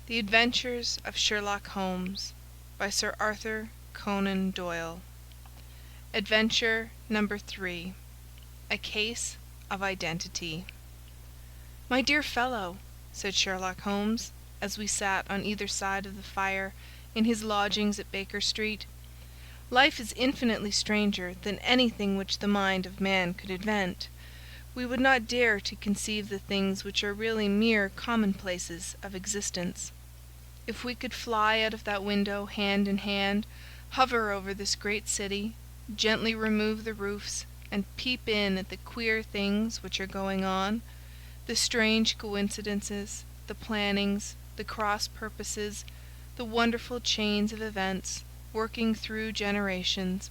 The Adventures of Sherlock Holmes by Sir Arthur Conan Doyle. Adventure number 3. A Case of Identity. "My dear fellow," said Sherlock Holmes, as we sat on either side of the fire in his lodgings at Baker Street, "life is infinitely stranger than anything which the mind of man could invent. We would not dare to conceive the things which are really mere commonplaces of existence. If we could fly out of that window hand in hand, hover over this great city, gently remove the roofs, and peep in at the queer things which are going on, the strange coincidences, the plannings, the cross purposes, the wonderful chains of events, working through generations,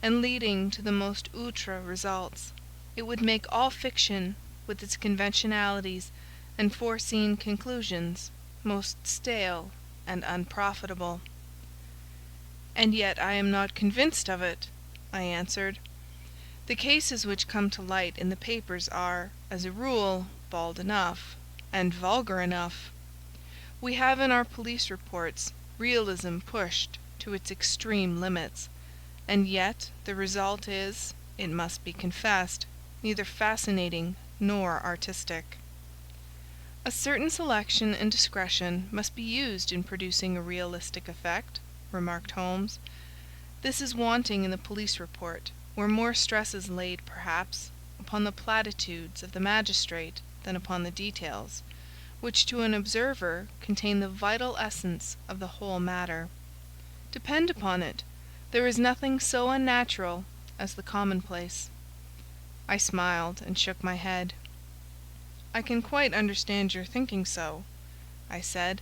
and leading to the most outre results, it would make all fiction, with its conventionalities and foreseen conclusions, most stale and unprofitable." "And yet I am not convinced of it," I answered. "The cases which come to light in the papers are, as a rule, bald enough, and vulgar enough. We have in our police reports realism pushed to its extreme limits, and yet the result is, it must be confessed, neither fascinating nor artistic." "A certain selection and discretion must be used in producing a realistic effect," remarked Holmes. "This is wanting in the police report, where more stress is laid, perhaps, upon the platitudes of the magistrate than upon the details, which to an observer contain the vital essence of the whole matter. Depend upon it, there is nothing so unnatural as the commonplace." I smiled and shook my head. "I can quite understand your thinking so," I said.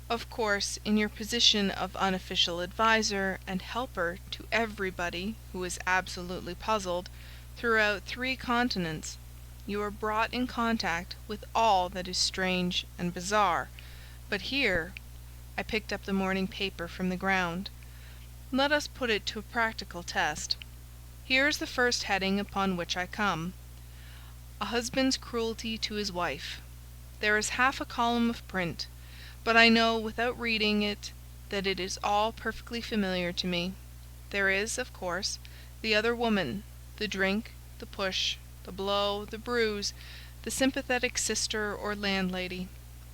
"Of course, in your position of unofficial adviser and helper to everybody who is absolutely puzzled, throughout 3 continents, you are brought in contact with all that is strange and bizarre. But here—" I picked up the morning paper from the ground. "Let us put it to a practical test. Here is the first heading upon which I come: 'A husband's cruelty to his wife.' There is half a column of print, but I know without reading it that it is all perfectly familiar to me. There is, of course, the other woman, the drink, the push, the blow, the bruise, the sympathetic sister or landlady.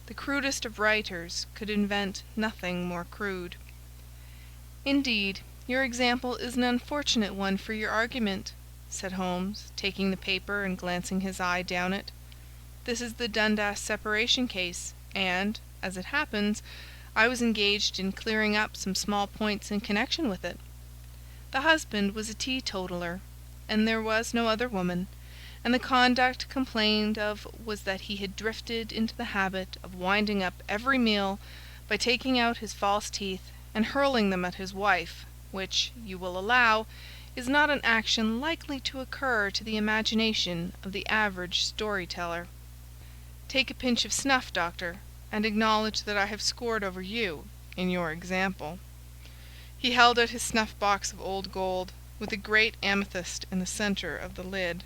The crudest of writers could invent nothing more crude." "Indeed, your example is an unfortunate one for your argument," said Holmes, taking the paper and glancing his eye down it. "This is the Dundas separation case, and, as it happens, I was engaged in clearing up some small points in connection with it. The husband was a teetotaler, and there was no other woman, and the conduct complained of was that he had drifted into the habit of winding up every meal by taking out his false teeth and hurling them at his wife, which, you will allow, is not an action likely to occur to the imagination of the average story-teller. Take a pinch of snuff, doctor, and acknowledge that I have scored over you in your example." He held out his snuff-box of old gold, with a great amethyst in the centre of the lid.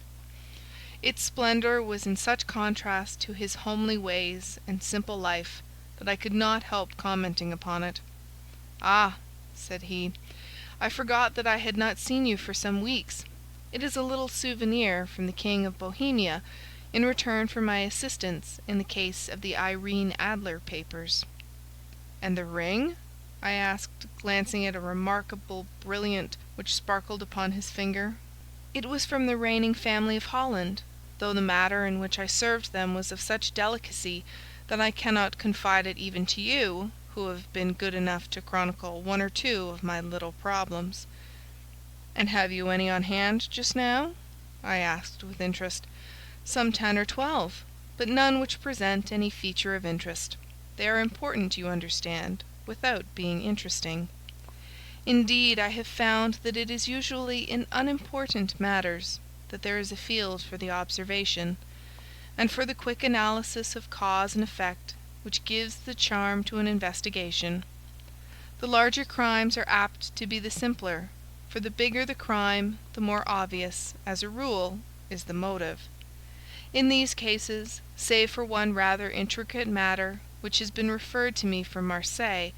Its splendour was in such contrast to his homely ways and simple life that I could not help commenting upon it. "Ah," said he, "I forgot that I had not seen you for some weeks. It is a little souvenir from the King of Bohemia, in return for my assistance in the case of the Irene Adler papers." "And the ring?" I asked, glancing at a remarkable brilliant which sparkled upon his finger. "It was from the reigning family of Holland, though the matter in which I served them was of such delicacy that I cannot confide it even to you, who have been good enough to chronicle 1 or 2 of my little problems." "And have you any on hand just now?" I asked with interest. "Some 10 or 12, but none which present any feature of interest. They are important, you understand, without being interesting. Indeed, I have found that it is usually in unimportant matters that there is a field for the observation, and for the quick analysis of cause and effect which gives the charm to an investigation. The larger crimes are apt to be the simpler, for the bigger the crime, the more obvious, as a rule, is the motive. In these cases, save for one rather intricate matter which has been referred to me from Marseilles,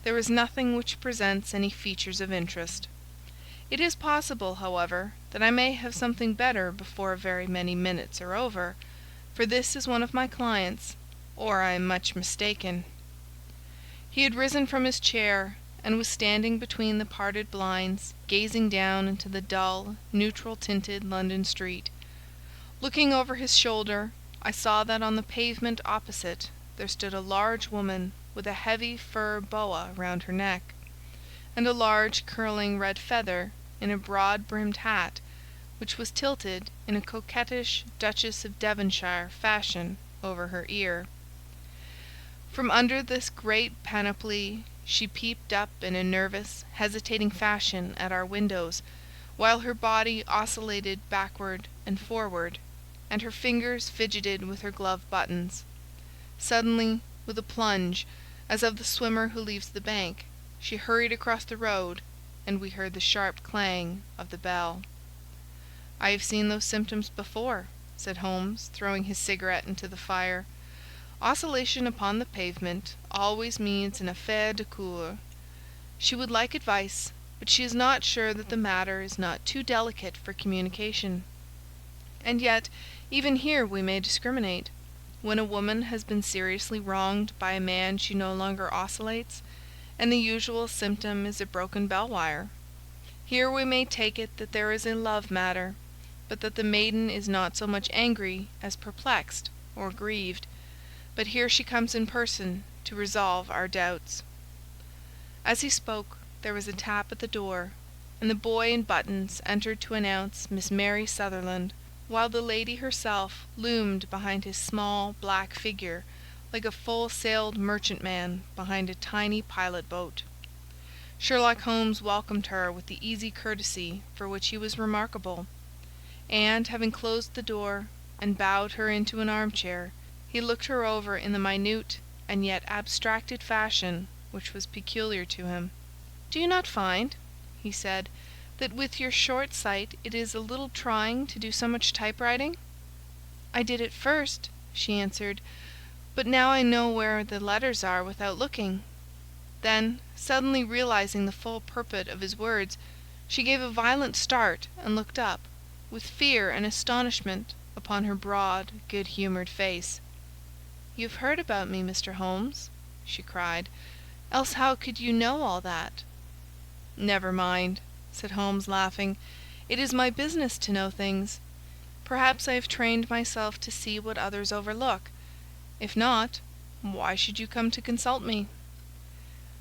there is nothing which presents any features of interest. It is possible, however, that I may have something better before very many minutes are over, for this is one of my clients, or I am much mistaken." He had risen from his chair, and was standing between the parted blinds, gazing down into the dull, neutral-tinted London street. Looking over his shoulder, I saw that on the pavement opposite there stood a large woman with a heavy fur boa round her neck, and a large curling red feather in a broad-brimmed hat, which was tilted in a coquettish Duchess of Devonshire fashion over her ear. From under this great panoply she peeped up in a nervous, hesitating fashion at our windows, while her body oscillated backward and forward, and her fingers fidgeted with her glove buttons. Suddenly, with a plunge, as of the swimmer who leaves the bank, she hurried across the road, and we heard the sharp clang of the bell. "I have seen those symptoms before," said Holmes, throwing his cigarette into the fire. "Oscillation upon the pavement always means an affaire de coeur. She would like advice, but she is not sure that the matter is not too delicate for communication. And yet, even here we may discriminate. When a woman has been seriously wronged by a man she no longer oscillates, and the usual symptom is a broken bell wire. Here we may take it that there is a love matter, but that the maiden is not so much angry as perplexed or grieved. But here she comes in person to resolve our doubts." As he spoke, there was a tap at the door, and the boy in buttons entered to announce Miss Mary Sutherland, while the lady herself loomed behind his small black figure like a full-sailed merchantman behind a tiny pilot-boat. Sherlock Holmes welcomed her with the easy courtesy for which he was remarkable, and, having closed the door and bowed her into an armchair, he looked her over in the minute and yet abstracted fashion which was peculiar to him. "Do you not find," he said, "that with your short sight it is a little trying to do so much typewriting?" "I did at first," she answered, "but now I know where the letters are without looking." Then, suddenly realizing the full purport of his words, she gave a violent start and looked up, with fear and astonishment upon her broad, good-humoured face. "You have heard about me, Mr. Holmes?" she cried. "Else how could you know all that?" "Never mind," said Holmes, laughing. "It is my business to know things. Perhaps I have trained myself to see what others overlook. If not, why should you come to consult me?"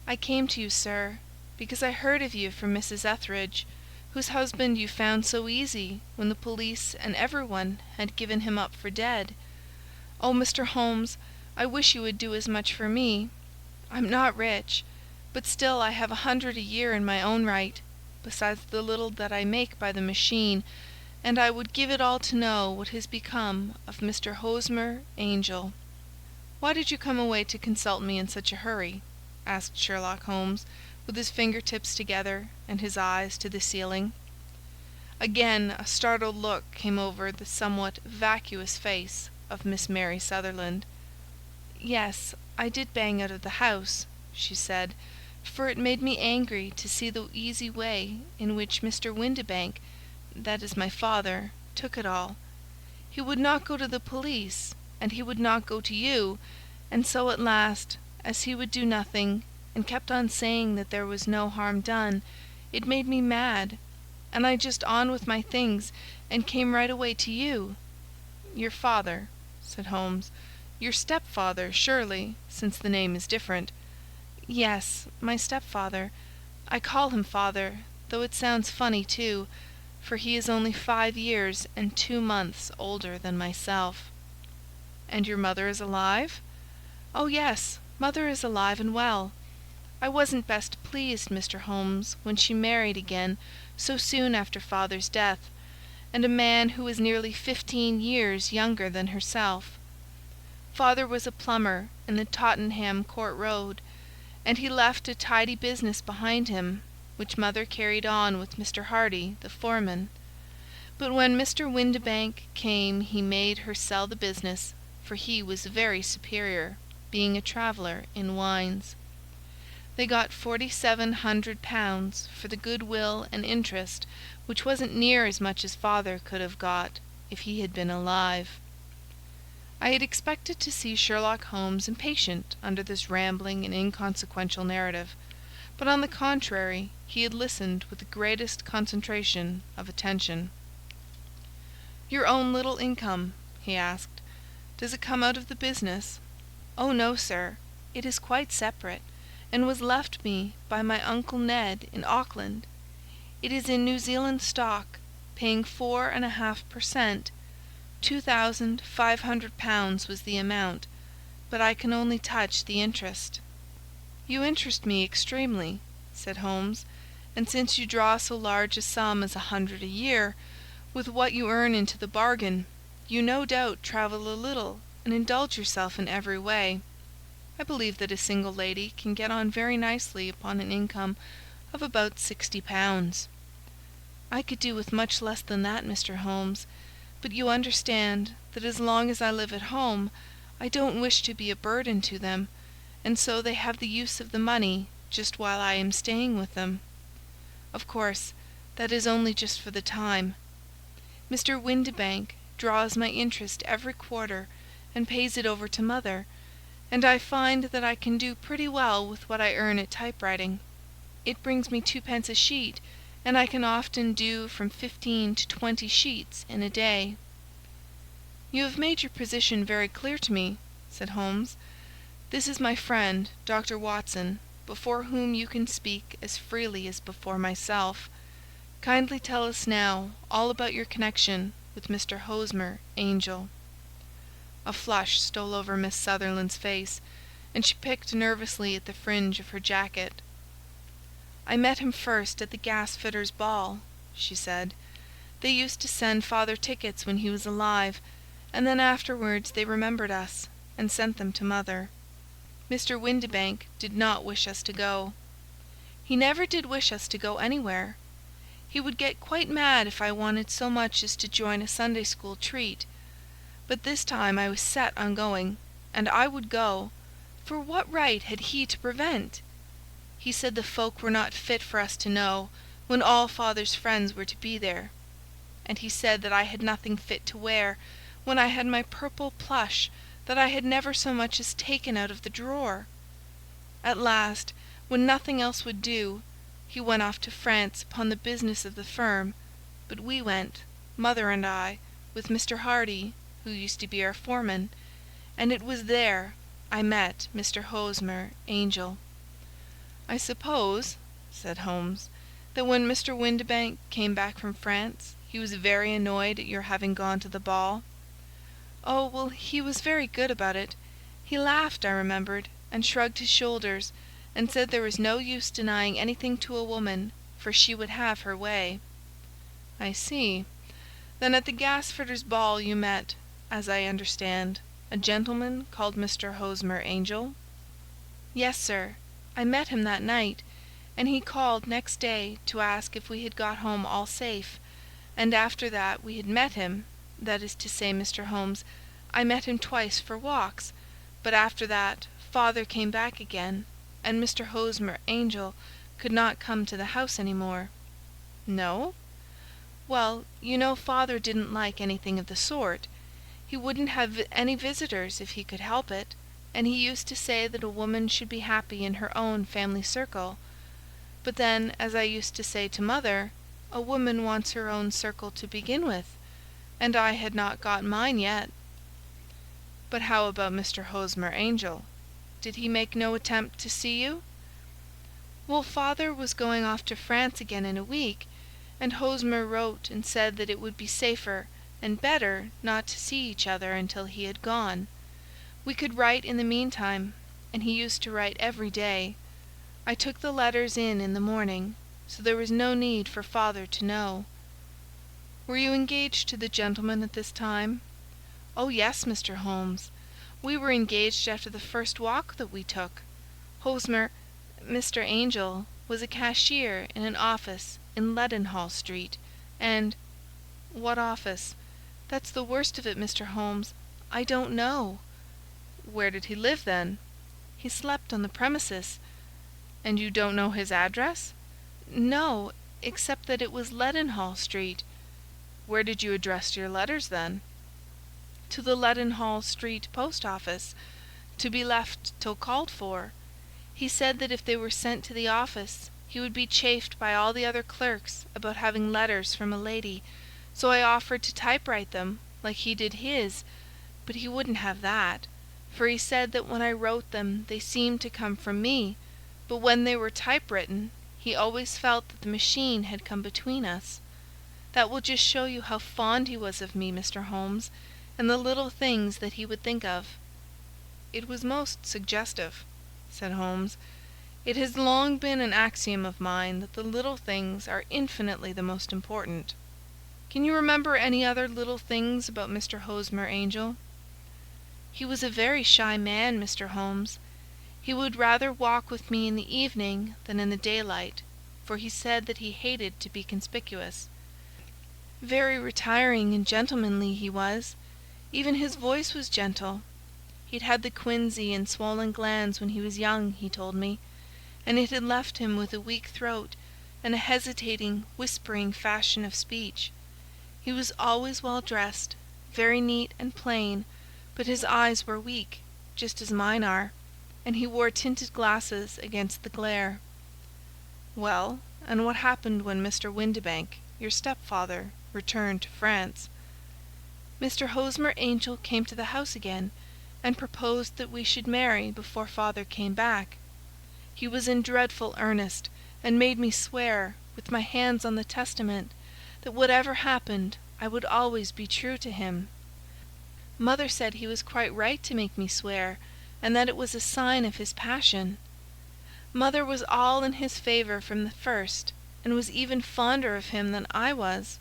"I came to you, sir, because I heard of you from Mrs. Etheridge, whose husband you found so easy when the police and everyone had given him up for dead. Oh, Mr. Holmes, I wish you would do as much for me. I'm not rich, but still I have 100 a year in my own right, besides the little that I make by the machine, and I would give it all to know what has become of Mr. Hosmer Angel." "Why did you come away to consult me in such a hurry?" asked Sherlock Holmes, with his finger-tips together and his eyes to the ceiling. Again a startled look came over the somewhat vacuous face of Miss Mary Sutherland. "Yes, I did bang out of the house," she said, "for it made me angry to see the easy way in which Mr. Windibank, that is my father, took it all. He would not go to the police, and he would not go to you, and so at last, as he would do nothing, and kept on saying that there was no harm done, it made me mad, and I just on with my things, and came right away to you." "Your father," said Holmes. "Your stepfather, surely, since the name is different." "Yes, my stepfather. I call him father, though it sounds funny too, for he is only 5 years and 2 months older than myself." "And your mother is alive?" "Oh yes, mother is alive and well. I wasn't best pleased, Mr. Holmes, when she married again so soon after father's death, and a man who was nearly 15 years younger than herself. Father was a plumber in the Tottenham Court Road, and he left a tidy business behind him, which mother carried on with Mr. Hardy, the foreman. But when Mr. Windibank came he made her sell the business, for he was very superior. being a traveller in wines. They got £4,700 for the goodwill and interest, which wasn't near as much as father could have got if he had been alive. I had expected to see Sherlock Holmes impatient under this rambling and inconsequential narrative, but on the contrary he had listened with the greatest concentration of attention. "Your own little income?" he asked. "Does it come out of the business?" "Oh no, sir. It is quite separate, and was left me by my Uncle Ned in Auckland. It is in New Zealand stock, paying 4.5 per cent. £2,500 was the amount, but I can only touch the interest." "You interest me extremely," said Holmes, "and since you draw so large a sum as 100 a year, with what you earn into the bargain, you no doubt travel a little and indulge yourself in every way. I believe that a single lady can get on very nicely upon an income of about £60. "I could do with much less than that, Mr. Holmes, but you understand that as long as I live at home I don't wish to be a burden to them, and so they have the use of the money just while I am staying with them. Of course, that is only just for the time. Mr. Windibank draws my interest every quarter and pays it over to mother, and I find that I can do pretty well with what I earn at typewriting. It brings me 2 pence a sheet, and I can often do from 15 to 20 sheets in a day." "You have made your position very clear to me," said Holmes. "This is my friend, Dr. Watson, before whom you can speak as freely as before myself. Kindly tell us now all about your connection with Mr. Hosmer Angel." A flush stole over Miss Sutherland's face, and she picked nervously at the fringe of her jacket. "I met him first at the gasfitters' ball," she said. "They used to send father tickets when he was alive, and then afterwards they remembered us, and sent them to mother. Mr. Windibank did not wish us to go. He never did wish us to go anywhere. He would get quite mad if I wanted so much as to join a Sunday school treat. But this time I was set on going, and I would go, for what right had he to prevent? He said the folk were not fit for us to know, when all father's friends were to be there. And he said that I had nothing fit to wear, when I had my purple plush that I had never so much as taken out of the drawer. At last, when nothing else would do, he went off to France upon the business of the firm, but we went, mother and I, with Mr. Hardy, who used to be our foreman, and it was there I met Mr. Hosmer Angel." "I suppose," said Holmes, "that when Mr. Windibank came back from France he was very annoyed at your having gone to the ball." "Oh, well, he was very good about it. He laughed, I remembered, and shrugged his shoulders, and said there was no use denying anything to a woman, for she would have her way." "I see. Then at the gasfitters' ball you met, as I understand, a gentleman called Mr. Hosmer Angel?" "Yes, sir. I met him that night, and he called next day to ask if we had got home all safe, and after that we had met him, that is to say, Mr. Holmes, I met him twice for walks, but after that father came back again, and Mr. Hosmer Angel could not come to the house any more." "No?" "Well, you know father didn't like anything of the sort. He wouldn't have any visitors if he could help it, and he used to say that a woman should be happy in her own family circle. But then, as I used to say to mother, a woman wants her own circle to begin with, and I had not got mine yet." "But how about Mr. Hosmer Angel? Did he make no attempt to see you?" "Well, father was going off to France again in a week, and Hosmer wrote and said that it would be safer and better not to see each other until he had gone. We could write in the meantime, and he used to write every day. I took the letters in the morning, so there was no need for father to know." "Were you engaged to the gentleman at this time?" "Oh yes, Mr. Holmes. We were engaged after the first walk that we took. Mr. Angel was a cashier in an office in Leadenhall Street, and—" "What office? That's the worst of it, Mr. Holmes. I don't know." "Where did he live, then?" He slept on the premises." "And you don't know his address?" "No, except that it was Leadenhall Street." "Where did you address your letters, then?" "To the Leadenhall Street post office, to be left till called for. He said that if they were sent to the office he would be chaffed by all the other clerks about having letters from a lady, so I offered to typewrite them, like he did his, but he wouldn't have that, for he said that when I wrote them they seemed to come from me, but when they were typewritten he always felt that the machine had come between us. That will just show you how fond he was of me, Mr. Holmes, and the little things that he would think of." "It was most suggestive," said Holmes. "It has long been an axiom of mine that the little things are infinitely the most important. Can you remember any other little things about Mr. Hosmer Angel?" "He was a very shy man, Mr. Holmes. He would rather walk with me in the evening than in the daylight, for he said that he hated to be conspicuous. Very retiring and gentlemanly he was. Even his voice was gentle. He'd had the quinsy and swollen glands when he was young, he told me, and it had left him with a weak throat and a hesitating, whispering fashion of speech. He was always well dressed, very neat and plain, but his eyes were weak, just as mine are, and he wore tinted glasses against the glare." "Well, and what happened when Mr. Windibank, your stepfather, returned to France?" "Mr. Hosmer Angel came to the house again, and proposed that we should marry before father came back. He was in dreadful earnest, and made me swear, with my hands on the testament, that whatever happened I would always be true to him. Mother said he was quite right to make me swear, and that it was a sign of his passion. Mother was all in his favour from the first, and was even fonder of him than I was.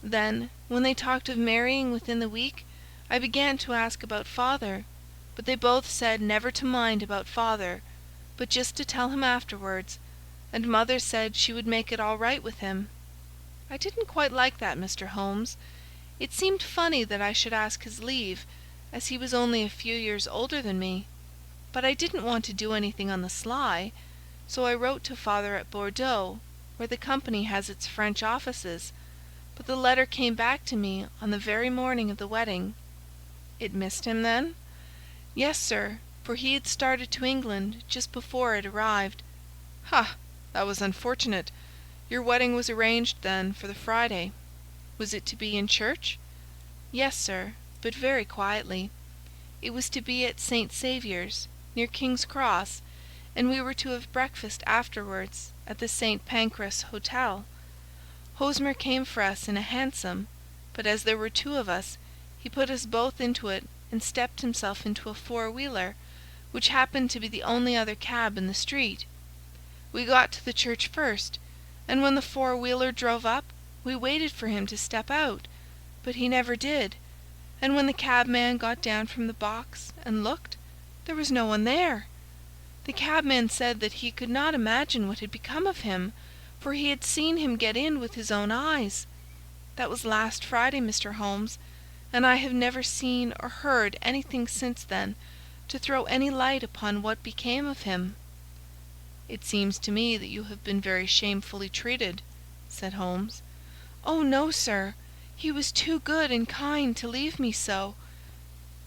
Then, when they talked of marrying within the week, I began to ask about father, but they both said never to mind about father, but just to tell him afterwards, and mother said she would make it all right with him. I didn't quite like that, Mr. Holmes. It seemed funny that I should ask his leave, as he was only a few years older than me, but I didn't want to do anything on the sly, so I wrote to father at Bordeaux, where the company has its French offices, but the letter came back to me on the very morning of the wedding." "It missed him, then?" "Yes, sir, for he had started to England just before it arrived." "Ha! That was unfortunate. Your wedding was arranged, then, for the Friday. Was it to be in church?" "Yes, sir, but very quietly. It was to be at St. Saviour's, near King's Cross, and we were to have breakfast afterwards at the St. Pancras Hotel. Hosmer came for us in a hansom, but as there were two of us, he put us both into it and stepped himself into a four-wheeler, which happened to be the only other cab in the street. We got to the church first, and when the four-wheeler drove up, we waited for him to step out, but he never did, and when the cabman got down from the box and looked, there was no one there. The cabman said that he could not imagine what had become of him, for he had seen him get in with his own eyes. That was last Friday, Mr. Holmes, and I have never seen or heard anything since then to throw any light upon what became of him." "It seems to me that you have been very shamefully treated," said Holmes. "Oh, no, sir. He was too good and kind to leave me so.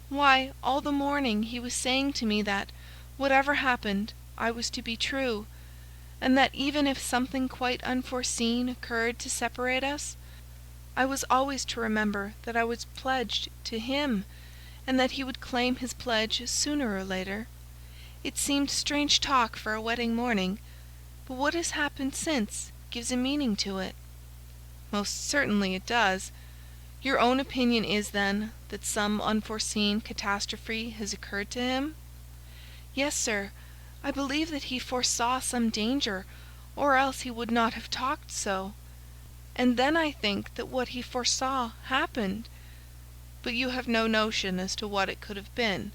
Why, all the morning he was saying to me that, whatever happened, I was to be true, and that even if something quite unforeseen occurred to separate us, I was always to remember that I was pledged to him, and that he would claim his pledge sooner or later. It seemed strange talk for a wedding morning, but what has happened since gives a meaning to it." "Most certainly it does. Your own opinion is, then, that some unforeseen catastrophe has occurred to him?" "Yes, sir. I believe that he foresaw some danger, or else he would not have talked so. And then I think that what he foresaw happened." "But you have no notion as to what it could have been?"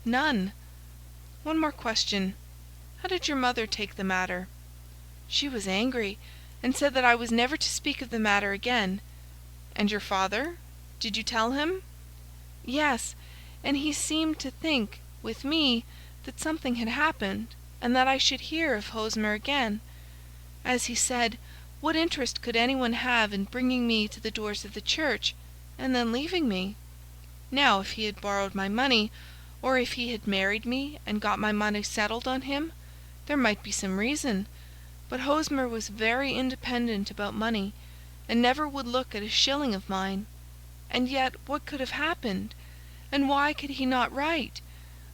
"None." "One more question. How did your mother take the matter?" "She was angry, and said that I was never to speak of the matter again." "And your father? Did you tell him?" "Yes, and he seemed to think, with me, that something had happened, and that I should hear of Hosmer again. As he said, what interest could anyone have in bringing me to the doors of the church, and then leaving me? Now, if he had borrowed my money, or if he had married me and got my money settled on him, there might be some reason. But Hosmer was very independent about money, and never would look at a shilling of mine. And yet what could have happened? And why could he not write?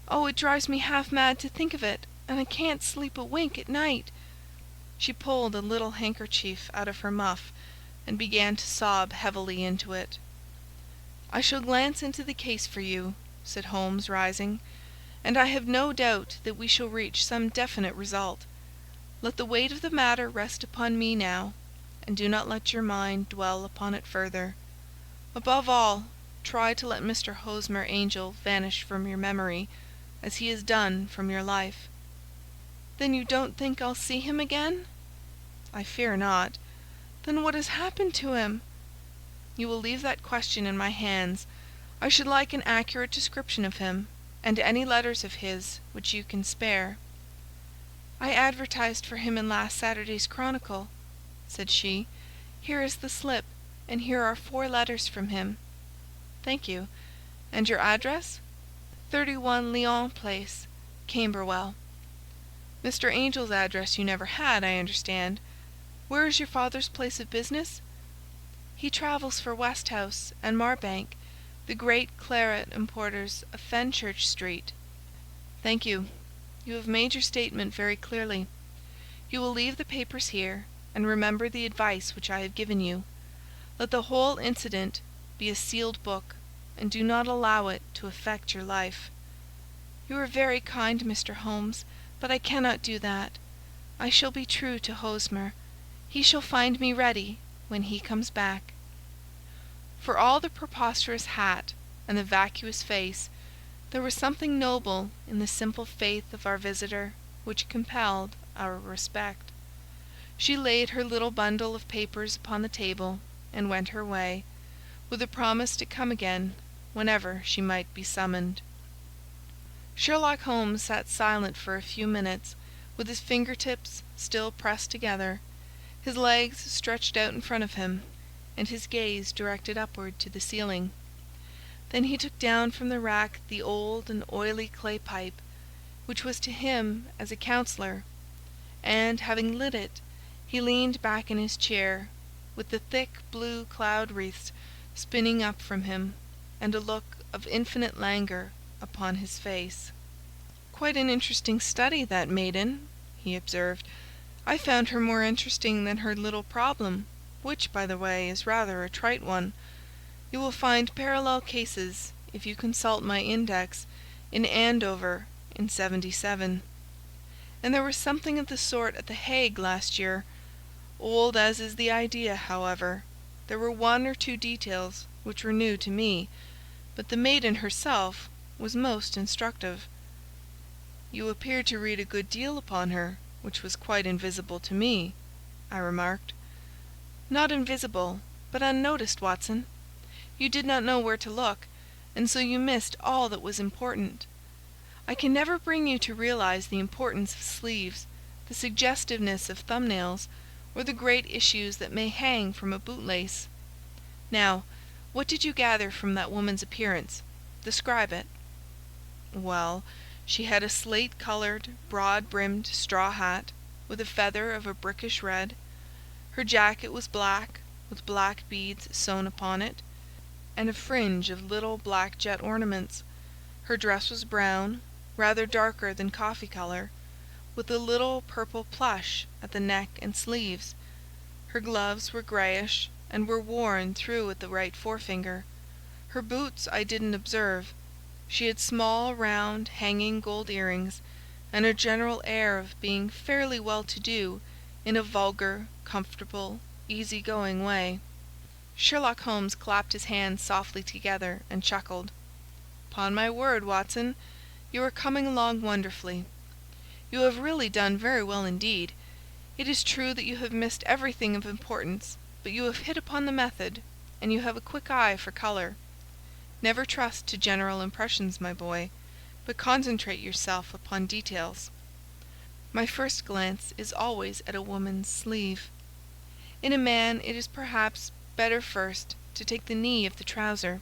Oh, it drives me half mad to think of it, and I can't sleep a wink at night." She pulled a little handkerchief out of her muff, and began to sob heavily into it. "I shall glance into the case for you," said Holmes, rising, "and I have no doubt that we shall reach some definite result. Let the weight of the matter rest upon me now, and do not let your mind dwell upon it further. Above all, try to let Mr. Hosmer Angel vanish from your memory, as he has done from your life." "Then you don't think I'll see him again?" "I fear not." "Then what has happened to him?" "You will leave that question in my hands. I should like an accurate description of him, and any letters of his which you can spare." "I advertised for him in last Saturday's Chronicle," said she. "Here is the slip, and here are 4 letters from him." "Thank you. And your address?" 31 Lyon Place, Camberwell. "Mr. Angel's address you never had, I understand. Where is your father's place of business?" "He travels for Westhouse and Marbank, the great claret importers of Fenchurch Street." "Thank you. You have made your statement very clearly. You will leave the papers here, and remember the advice which I have given you. Let the whole incident be a sealed book, and do not allow it to affect your life." "You are very kind, Mr. Holmes, but I cannot do that. I shall be true to Hosmer. He shall find me ready when he comes back." For all the preposterous hat and the vacuous face, there was something noble in the simple faith of our visitor which compelled our respect. She laid her little bundle of papers upon the table and went her way, with a promise to come again whenever she might be summoned. Sherlock Holmes sat silent for a few minutes, with his finger-tips still pressed together, his legs stretched out in front of him, and his gaze directed upward to the ceiling. Then he took down from the rack the old and oily clay pipe, which was to him as a counsellor, and, having lit it, he leaned back in his chair, with the thick blue cloud-wreaths spinning up from him, and a look of infinite languor upon his face. "Quite an interesting study, that maiden," he observed. "I found her more interesting than her little problem, which, by the way, is rather a trite one. You will find parallel cases, if you consult my index, in Andover in '77. And there was something of the sort at The Hague last year. Old as is the idea, however, there were 1 or 2 details which were new to me, but the maiden herself was most instructive." "You appeared to read a good deal upon her, which was quite invisible to me," I remarked. "Not invisible, but unnoticed, Watson. You did not know where to look, and so you missed all that was important. I can never bring you to realize the importance of sleeves, the suggestiveness of thumbnails, or the great issues that may hang from a bootlace. Now, what did you gather from that woman's appearance? Describe it." "Well, she had a slate-coloured, broad-brimmed straw hat, with a feather of a brickish red. Her jacket was black, with black beads sewn upon it, and a fringe of little black jet ornaments. Her dress was brown, rather darker than coffee colour, with a little purple plush at the neck and sleeves. Her gloves were greyish, and were worn through at the right forefinger. Her boots I didn't observe. She had small, round, hanging gold earrings, and a general air of being fairly well-to-do in a vulgar, comfortable, easy-going way." Sherlock Holmes clapped his hands softly together and chuckled. "'Pon my word, Watson, you are coming along wonderfully. You have really done very well indeed. It is true that you have missed everything of importance, but you have hit upon the method, and you have a quick eye for colour. Never trust to general impressions, my boy. but concentrate yourself upon details. My first glance is always at a woman's sleeve. In a man it is perhaps better first to take the knee of the trouser.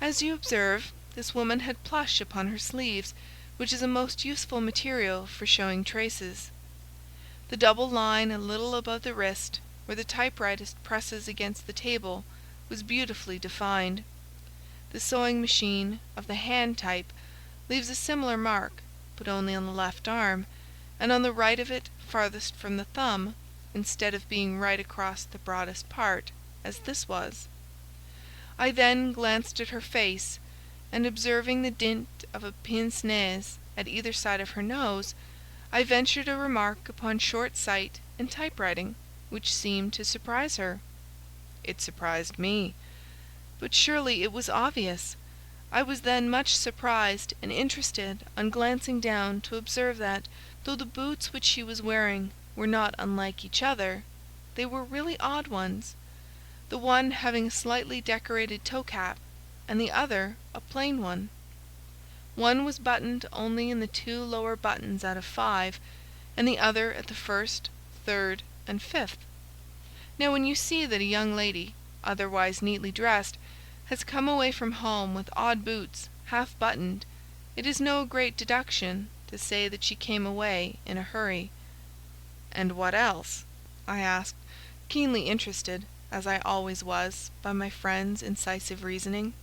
As you observe, this woman had plush upon her sleeves, which is a most useful material for showing traces. The double line a little above the wrist, where the typewriter presses against the table, was beautifully defined. The sewing machine of the hand type leaves a similar mark, but only on the left arm, and on the right of it farthest from the thumb, instead of being right across the broadest part, as this was. I then glanced at her face, and observing the dint of a pince nez at either side of her nose, I ventured a remark upon short sight and typewriting, which seemed to surprise her. It surprised me. But surely it was obvious. I was then much surprised and interested on glancing down to observe that, though the boots which she was wearing were not unlike each other, they were really odd ones, the one having a slightly decorated toe-cap, and the other a plain one. One was buttoned only in the 2 lower buttons out of 5, and the other at the 1st, 3rd, and 5th. Now when you see that a young lady, otherwise neatly dressed, has come away from home with odd boots, half buttoned, it is no great deduction to say that she came away in a hurry. "And what else?" I asked, keenly interested, as I always was, by my friend's incisive reasoning.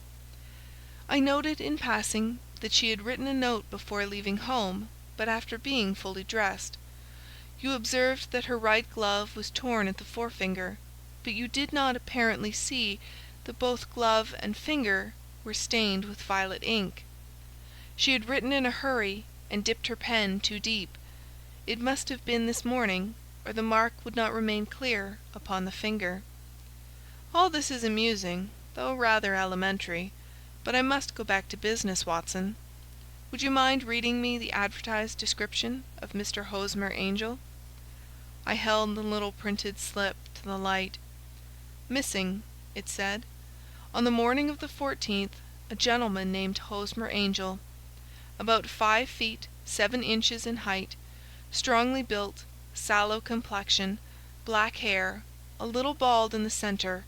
I noted in passing that she had written a note before leaving home, but after being fully dressed. You observed that her right glove was torn at the forefinger, but you did not apparently see that both glove and finger were stained with violet ink. She had written in a hurry and dipped her pen too deep. It must have been this morning, or the mark would not remain clear upon the finger. All this is amusing, though rather elementary, but I must go back to business, Watson. Would you mind reading me the advertised description of Mr. Hosmer Angel? I held the little printed slip to the light. "Missing," it said, "on the morning of the 14th, a gentleman named Hosmer Angel, about 5 feet 7 inches in height, strongly built, sallow complexion, black hair, a little bald in the centre,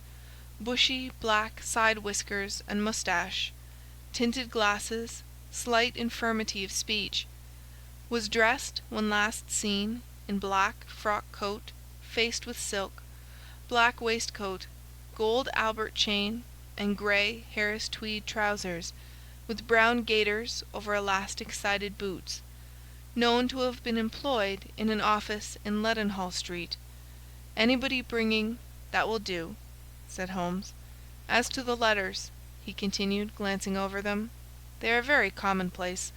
bushy black side whiskers and moustache, tinted glasses, slight infirmity of speech, was dressed when last seen in black frock coat faced with silk, black waistcoat, gold Albert chain, and grey Harris tweed trousers, with brown gaiters over elastic-sided boots, known to have been employed in an office in Leadenhall Street. Anybody bringing—" "That will do," said Holmes. "As to the letters," he continued, glancing over them, "they are very commonplace.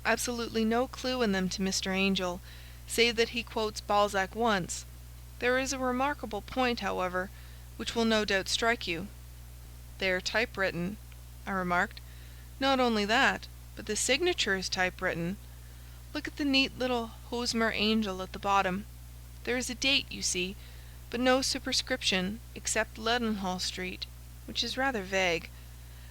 Absolutely no clue in them to Mr. Angel, save that he quotes Balzac once. There is a remarkable point, however, which will no doubt strike you." "They are typewritten," I remarked. "Not only that, but the signature is typewritten. Look at the neat little Hosmer Angel at the bottom. There is a date, you see, but no superscription except Leadenhall Street, which is rather vague.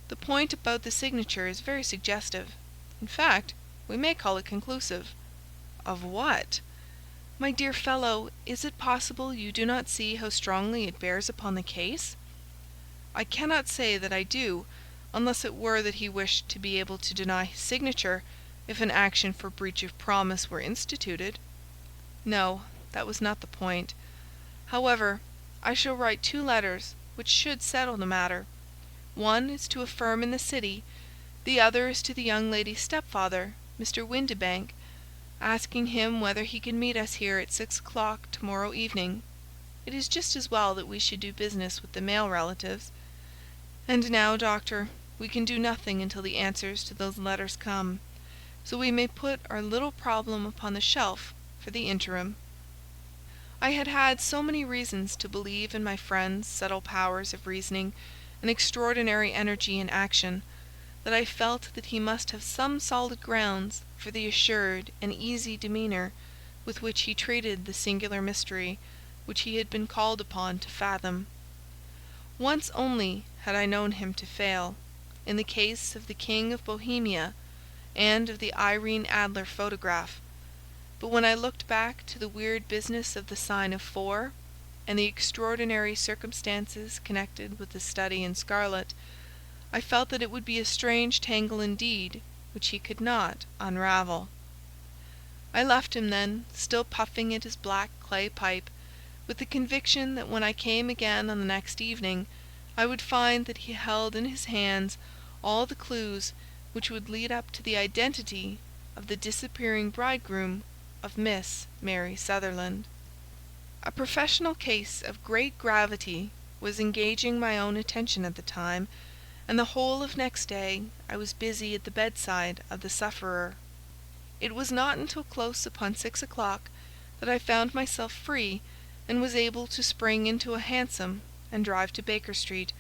The point about the signature is very suggestive. In fact, we may call it conclusive." "Of what?" "My dear fellow, is it possible you do not see how strongly it bears upon the case?" "I cannot say that I do, unless it were that he wished to be able to deny his signature if an action for breach of promise were instituted. No, that was not the point. However, I shall write 2 letters which should settle the matter. One is to a firm in the city, the other is to the young lady's stepfather, Mr. Windibank, asking him whether he can meet us here at 6 o'clock tomorrow evening. It is just as well that we should do business with the male relatives. And now, doctor, we can do nothing until the answers to those letters come, so we may put our little problem upon the shelf for the interim." I had had so many reasons to believe in my friend's subtle powers of reasoning and extraordinary energy in action, that I felt that he must have some solid grounds for the assured and easy demeanour with which he treated the singular mystery which he had been called upon to fathom. Once only had I known him to fail, in the case of the King of Bohemia, and of the Irene Adler photograph. But when I looked back to the weird business of the sign of 4, and the extraordinary circumstances connected with the study in scarlet, I felt that it would be a strange tangle indeed which he could not unravel. I left him then, still puffing at his black clay pipe, with the conviction that when I came again on the next evening, I would find that he held in his hands all the clues which would lead up to the identity of the disappearing bridegroom of Miss Mary Sutherland. A professional case of great gravity was engaging my own attention at the time, and the whole of next day I was busy at the bedside of the sufferer. It was not until close upon 6 o'clock that I found myself free, and was able to spring into a hansom and drive to Baker Street,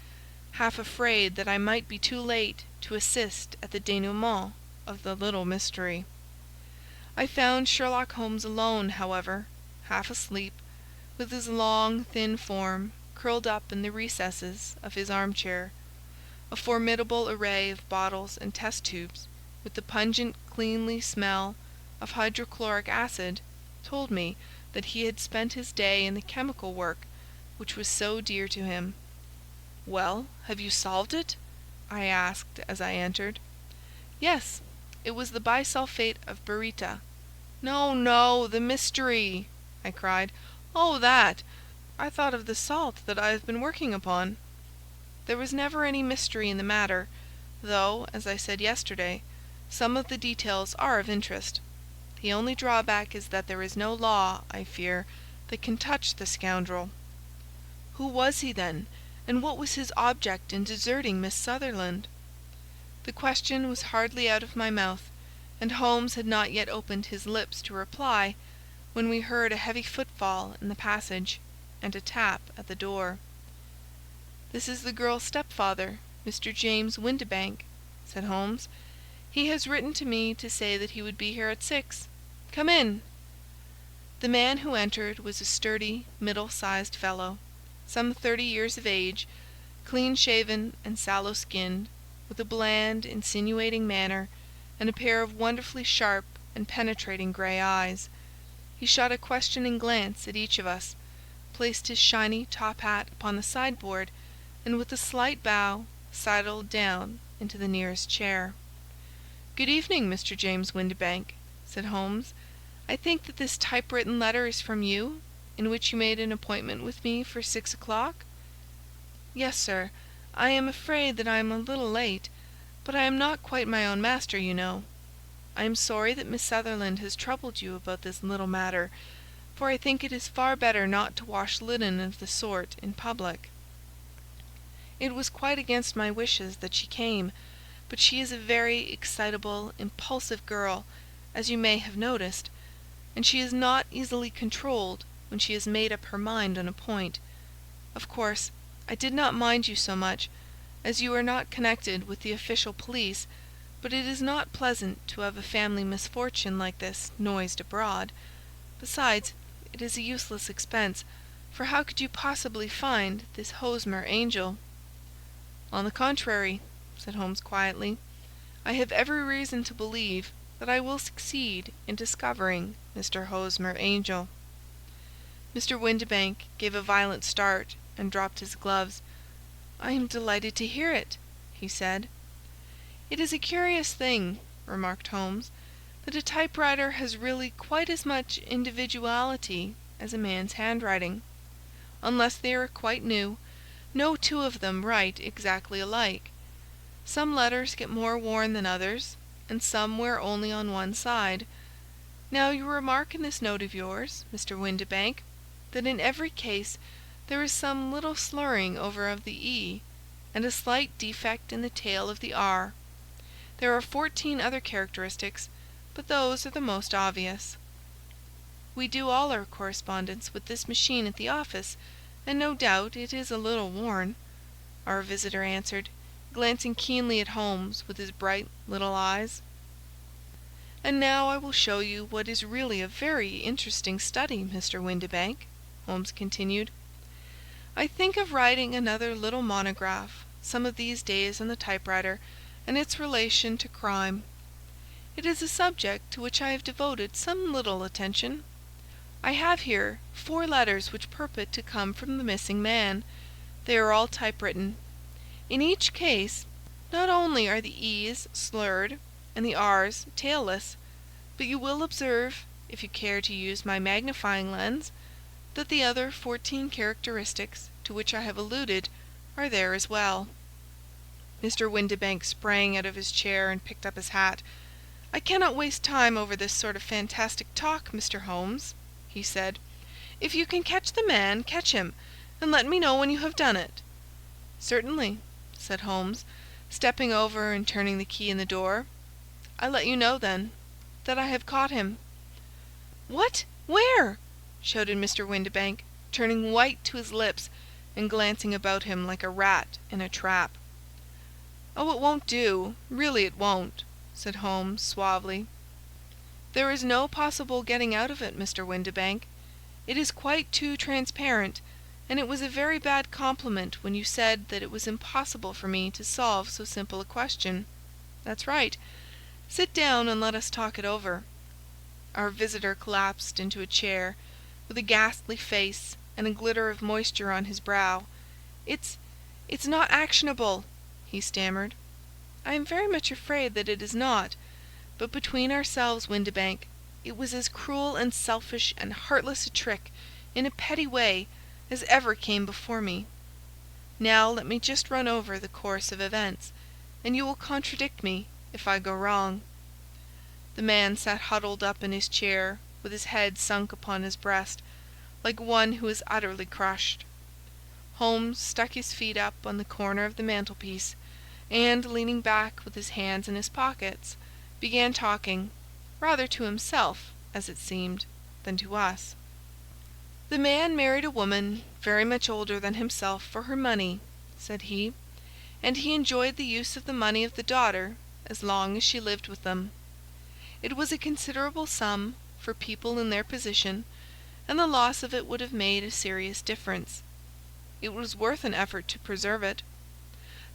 half afraid that I might be too late to assist at the denouement of the little mystery. I found Sherlock Holmes alone, however, half asleep, with his long, thin form curled up in the recesses of his armchair. A formidable array of bottles and test tubes, with the pungent cleanly smell of hydrochloric acid, told me that he had spent his day in the chemical work which was so dear to him. "Well, have you solved it?" I asked as I entered. "Yes, it was the bisulfate of baryta." "No, no, the mystery!" I cried. "Oh, that! I thought of the salt that I have been working upon." There was never any mystery in the matter, though, as I said yesterday, some of the details are of interest. The only drawback is that there is no law, I fear, that can touch the scoundrel. Who was he, then, and what was his object in deserting Miss Sutherland? The question was hardly out of my mouth, and Holmes had not yet opened his lips to reply, when we heard a heavy footfall in the passage, and a tap at the door. "This is the girl's stepfather, Mr. James Windibank," said Holmes. "He has written to me to say that he would be here at 6. Come in." The man who entered was a sturdy, middle-sized fellow, some 30 years of age, clean-shaven and sallow-skinned, with a bland, insinuating manner, and a pair of wonderfully sharp and penetrating grey eyes. He shot a questioning glance at each of us, placed his shiny top hat upon the sideboard, and with a slight bow sidled down into the nearest chair. "Good evening, Mr. James Windibank," said Holmes. "I think that this typewritten letter is from you, in which you made an appointment with me for 6 o'clock?" "Yes, sir. I am afraid that I am a little late, but I am not quite my own master, you know. I am sorry that Miss Sutherland has troubled you about this little matter, for I think it is far better not to wash linen of the sort in public. It was quite against my wishes that she came, but she is a very excitable, impulsive girl, as you may have noticed, and she is not easily controlled when she has made up her mind on a point. Of course, I did not mind you so much, as you are not connected with the official police, but it is not pleasant to have a family misfortune like this noised abroad. Besides, it is a useless expense, for how could you possibly find this Hosmer angel?" "On the contrary," said Holmes quietly, "I have every reason to believe that I will succeed in discovering Mr. Hosmer Angel." Mr. Windibank gave a violent start and dropped his gloves. "I am delighted to hear it," he said. "It is a curious thing," remarked Holmes, "that a typewriter has really quite as much individuality as a man's handwriting. Unless they are quite new, no two of them write exactly alike. Some letters get more worn than others, and some wear only on one side. Now you remark in this note of yours, Mr. Windibank, that in every case there is some little slurring over of the E, and a slight defect in the tail of the R. There are 14 other characteristics, but those are the most obvious. We do all our correspondence with this machine at the office, and no doubt it is a little worn," our visitor answered, glancing keenly at Holmes with his bright little eyes. "And now I will show you what is really a very interesting study, Mr. Windibank," Holmes continued. "I think of writing another little monograph some of these days on the typewriter and its relation to crime. It is a subject to which I have devoted some little attention. I have here 4 letters which purport to come from the missing man. They are all typewritten. In each case, not only are the E's slurred and the R's tailless, but you will observe, if you care to use my magnifying lens, that the other 14 characteristics to which I have alluded are there as well." Mr. Windibank sprang out of his chair and picked up his hat. "I cannot waste time over this sort of fantastic talk, Mr. Holmes," he said. "If you can catch the man, catch him, and let me know when you have done it." "Certainly," said Holmes, stepping over and turning the key in the door. "I let you know, then, that I have caught him." "What? Where?" shouted Mr. Windibank, turning white to his lips and glancing about him like a rat in a trap. "Oh, it won't do. Really it won't," said Holmes, suavely. "There is no possible getting out of it, Mr. Windibank. It is quite too transparent, and it was a very bad compliment when you said that it was impossible for me to solve so simple a question. That's right. Sit down and let us talk it over." Our visitor collapsed into a chair, with a ghastly face and a glitter of moisture on his brow. It's not actionable," he stammered. "I am very much afraid that it is not. But between ourselves, Windibank, it was as cruel and selfish and heartless a trick, in a petty way, as ever came before me. Now let me just run over the course of events, and you will contradict me if I go wrong." The man sat huddled up in his chair, with his head sunk upon his breast, like one who is utterly crushed. Holmes stuck his feet up on the corner of the mantelpiece, and, leaning back with his hands in his pockets, began talking, rather to himself, as it seemed, than to us. "The man married a woman very much older than himself for her money," said he, "and he enjoyed the use of the money of the daughter as long as she lived with them. It was a considerable sum for people in their position, and the loss of it would have made a serious difference. It was worth an effort to preserve it.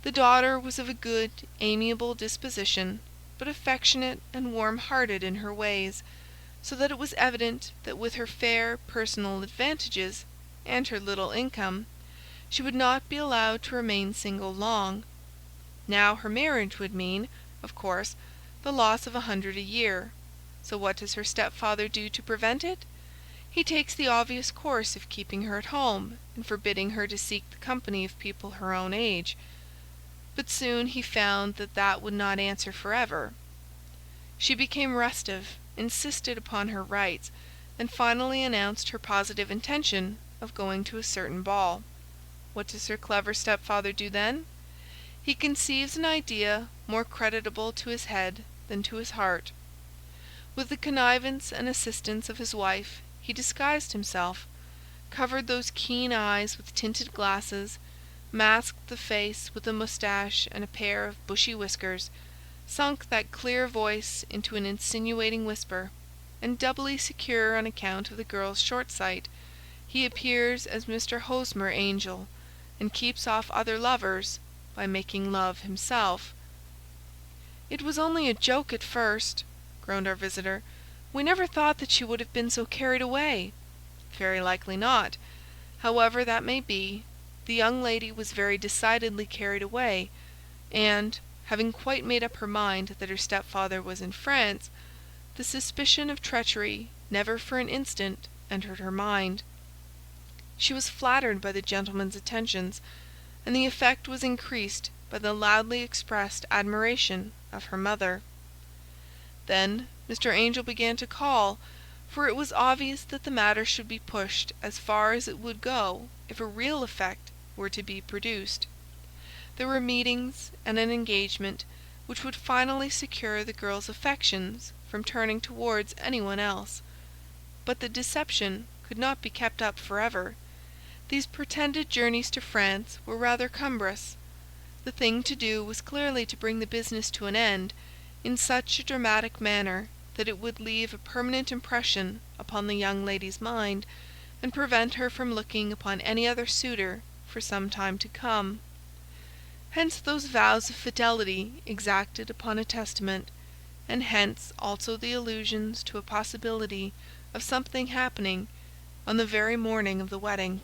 The daughter was of a good, amiable disposition, but affectionate and warm-hearted in her ways, so that it was evident that with her fair personal advantages and her little income, she would not be allowed to remain single long. Now her marriage would mean, of course, the loss of 100 a year. So what does her stepfather do to prevent it? He takes the obvious course of keeping her at home and forbidding her to seek the company of people her own age. But soon he found that that would not answer forever. She became restive, insisted upon her rights, and finally announced her positive intention of going to a certain ball. What does her clever stepfather do then? He conceives an idea more creditable to his head than to his heart. With the connivance and assistance of his wife, he disguised himself, covered those keen eyes with tinted glasses, masked the face with a moustache and a pair of bushy whiskers, sunk that clear voice into an insinuating whisper, and doubly secure on account of the girl's short sight, he appears as Mr. Hosmer Angel, and keeps off other lovers by making love himself. "It was only a joke at first," groaned our visitor. "We never thought that she would have been so carried away." "Very likely not. However that may be, the young lady was very decidedly carried away, and, having quite made up her mind that her stepfather was in France, the suspicion of treachery never for an instant entered her mind. She was flattered by the gentleman's attentions, and the effect was increased by the loudly expressed admiration of her mother. Then Mr. Angel began to call, for it was obvious that the matter should be pushed as far as it would go if a real effect were to be produced. There were meetings and an engagement which would finally secure the girl's affections from turning towards anyone else. But the deception could not be kept up forever. These pretended journeys to France were rather cumbrous. The thing to do was clearly to bring the business to an end in such a dramatic manner that it would leave a permanent impression upon the young lady's mind, and prevent her from looking upon any other suitor for some time to come. Hence those vows of fidelity exacted upon a testament, and hence also the allusions to a possibility of something happening on the very morning of the wedding.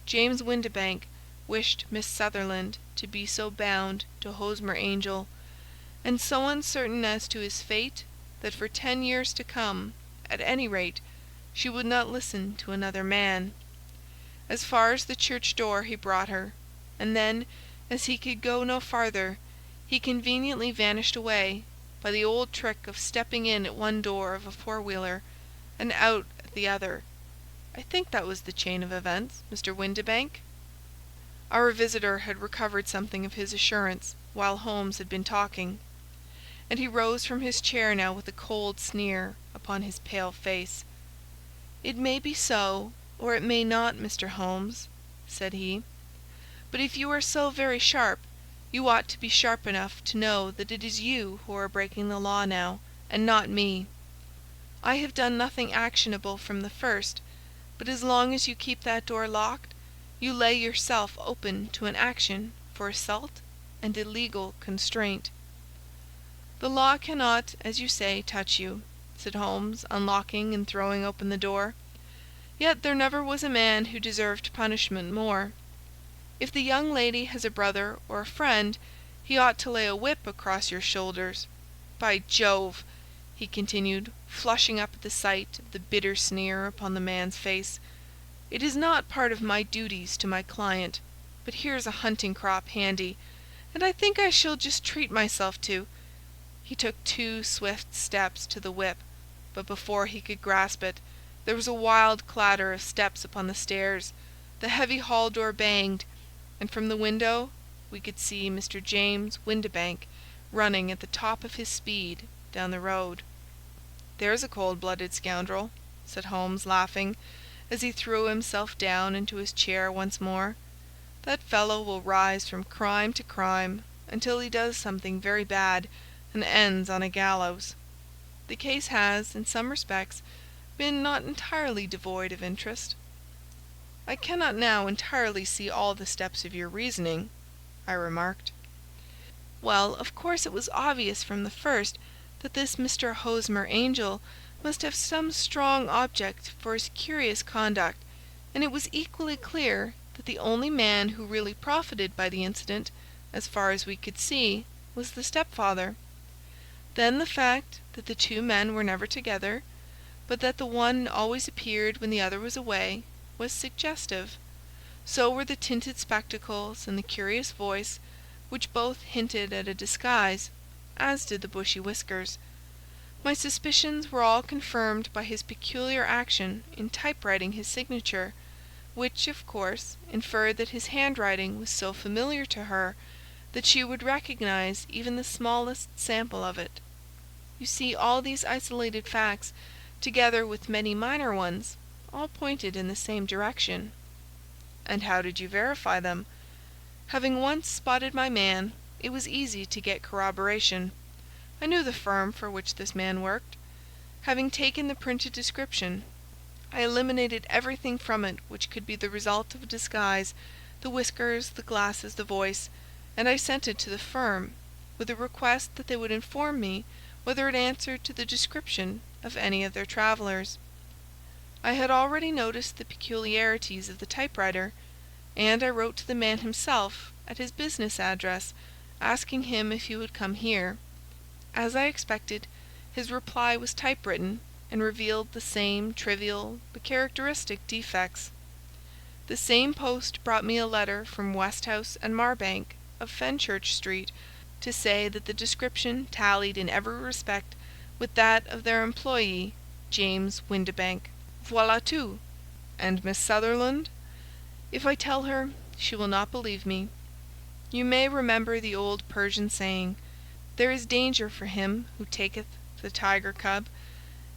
James Windibank wished Miss Sutherland to be so bound to Hosmer Angel, and so uncertain as to his fate, that for 10 years to come, at any rate, she would not listen to another man. As far as the church door he brought her, and then, as he could go no farther, he conveniently vanished away, by the old trick of stepping in at one door of a four-wheeler, and out at the other. I think that was the chain of events, Mr. Windibank." Our visitor had recovered something of his assurance while Holmes had been talking, and he rose from his chair now with a cold sneer upon his pale face. "It may be so, or it may not, Mr. Holmes," said he. "But if you are so very sharp, you ought to be sharp enough to know that it is you who are breaking the law now, and not me. I have done nothing actionable from the first, but as long as you keep that door locked, you lay yourself open to an action for assault and illegal constraint." "The law cannot, as you say, touch you," said Holmes, unlocking and throwing open the door. "Yet there never was a man who deserved punishment more. If the young lady has a brother or a friend, he ought to lay a whip across your shoulders. By Jove!" he continued, flushing up at the sight of the bitter sneer upon the man's face, "it is not part of my duties to my client, but here's a hunting crop handy, and I think I shall just treat myself to—" He took 2 swift steps to the whip, but before he could grasp it, there was a wild clatter of steps upon the stairs, the heavy hall door banged, and from the window we could see Mr. James Windibank running at the top of his speed down the road. "There's a cold-blooded scoundrel," said Holmes, laughing, as he threw himself down into his chair once more. "That fellow will rise from crime to crime, until he does something very bad, and ends on a gallows. The case has, in some respects, been not entirely devoid of interest." "I cannot now entirely see all the steps of your reasoning," I remarked. "Well, of course it was obvious from the first that this Mr. Hosmer Angel must have some strong object for his curious conduct, and it was equally clear that the only man who really profited by the incident, as far as we could see, was the stepfather. Then the fact that the 2 men were never together, but that the one always appeared when the other was away, was suggestive. So were the tinted spectacles and the curious voice, which both hinted at a disguise, as did the bushy whiskers. My suspicions were all confirmed by his peculiar action in typewriting his signature, which, of course, inferred that his handwriting was so familiar to her that she would recognize even the smallest sample of it. You see, all these isolated facts, together with many minor ones, all pointed in the same direction." "And how did you verify them?" "Having once spotted my man, it was easy to get corroboration. I knew the firm for which this man worked. Having taken the printed description, I eliminated everything from it which could be the result of a disguise, the whiskers, the glasses, the voice, and I sent it to the firm, with a request that they would inform me whether it answered to the description of any of their travellers. I had already noticed the peculiarities of the typewriter, and I wrote to the man himself at his business address, asking him if he would come here. As I expected, his reply was typewritten, and revealed the same trivial but characteristic defects. The same post brought me a letter from Westhouse and Marbank, of Fenchurch Street, to say that the description tallied in every respect with that of their employee, James Windibank. Voilà tout. And Miss Sutherland? If I tell her, she will not believe me. You may remember the old Persian saying, 'There is danger for him who taketh the tiger cub,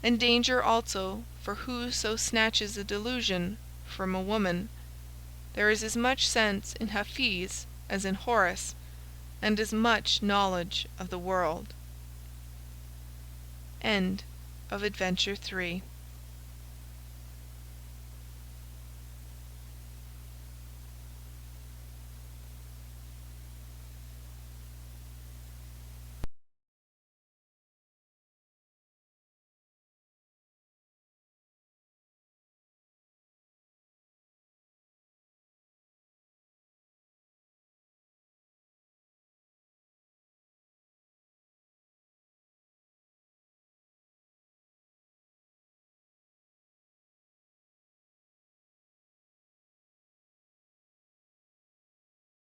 and danger also for whoso snatches a delusion from a woman.' There is as much sense in Hafiz as in Horace, and as much knowledge of the world." End of Adventure 3.